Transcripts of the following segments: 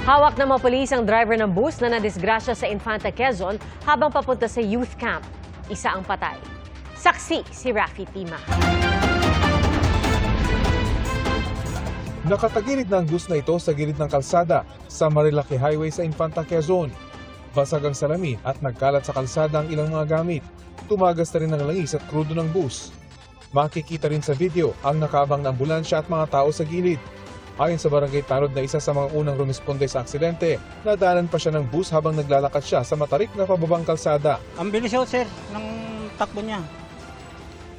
Hawak ng mga pulis ang driver ng bus na nadisgrasya sa Infanta, Quezon habang papunta sa youth camp. Isa ang patay. Saksi si Rafi Tima. Nakatagilid na ang bus na ito sa gilid ng kalsada sa Marilaki Highway sa Infanta, Quezon. Basag ang salamin at nagkalat sa kalsada ang ilang mga gamit. Tumagas na rin ang langis at krudo ng bus. Makikita rin sa video ang nakaabang na ambulansya at mga tao sa gilid. Ayon sa barangay Tanod na isa sa mga unang rumisponde sa aksidente, nadaanan pa siya ng bus habang naglalakad siya sa matarik na pababang kalsada. Ang bilis sir ng takbo niya.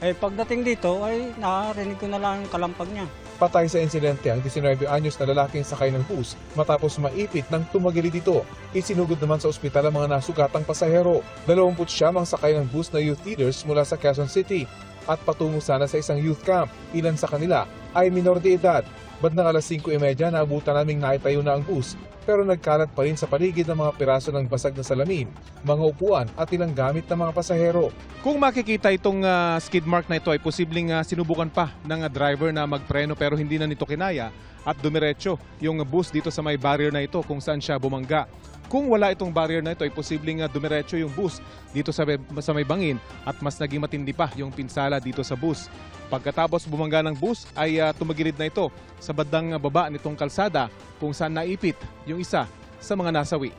Pagdating dito ay narinig ko na lang ang kalampag niya. Patay sa insidente ang 19 anyos na lalaking sakay ng bus matapos maipit ng tumagilid dito. Isinugod naman sa ospital ang mga nasugatang pasahero. 20 ang sakay ng bus na youth leaders mula sa Quezon City at patungo sana sa isang youth camp. Ilan sa kanila ay minor de edad. Bandang alas 5:30 naabutan naming naitayo na ang bus pero nagkalat pa rin sa paligid ng mga piraso ng basag na salamin, mga upuan at ilang gamit ng mga pasahero. Kung makikita itong skid mark na ito ay posibleng sinubukan pa ng driver na magpreno pero hindi na nito kinaya at dumiretso yung bus dito sa may barrier na ito kung saan siya bumangga. Kung wala itong barrier na ito ay posibleng dumiretso yung bus dito sa may bangin at mas naging matindi pa yung pinsala dito sa bus. Pagkatapos bumangga ng bus ay tumagilid na ito sa bandang baba nitong kalsada kung saan naipit yung isa sa mga nasawi.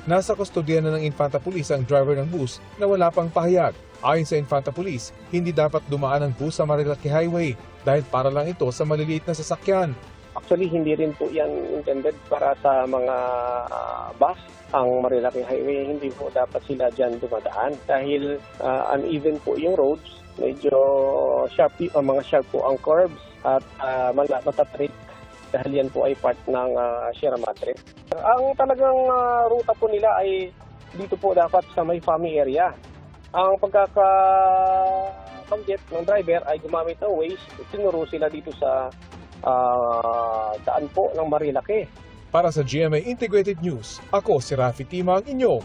Nasa kustodiya na ng Infanta Police ang driver ng bus na wala pang pahayag. Ayon sa Infanta Police, hindi dapat dumaan ang bus sa Marilaki Highway dahil para lang ito sa maliliit na sasakyan. Actually, hindi rin po yan intended para sa mga bus. Ang Marilaki Highway, hindi po dapat sila dyan dumadaan dahil uneven po yung roads. Medyo sharp, mga sharp po ang curbs at matatarik dahil yan po ay part ng Sierra Madre. Ang talagang ruta po nila ay dito po dapat sa may farming area. Ang pagkakabanggit ng driver ay gumamit ng Waze, tinuro sila dito sa daan po ng Marilaki. Para sa GMA Integrated News, ako si Rafi Tima, ang inyong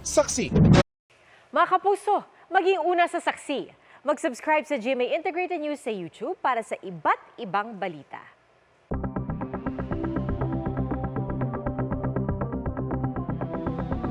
saksi. Mga kapuso, maging una sa saksi. Mag-subscribe sa GMA Integrated News sa YouTube para sa iba't ibang balita.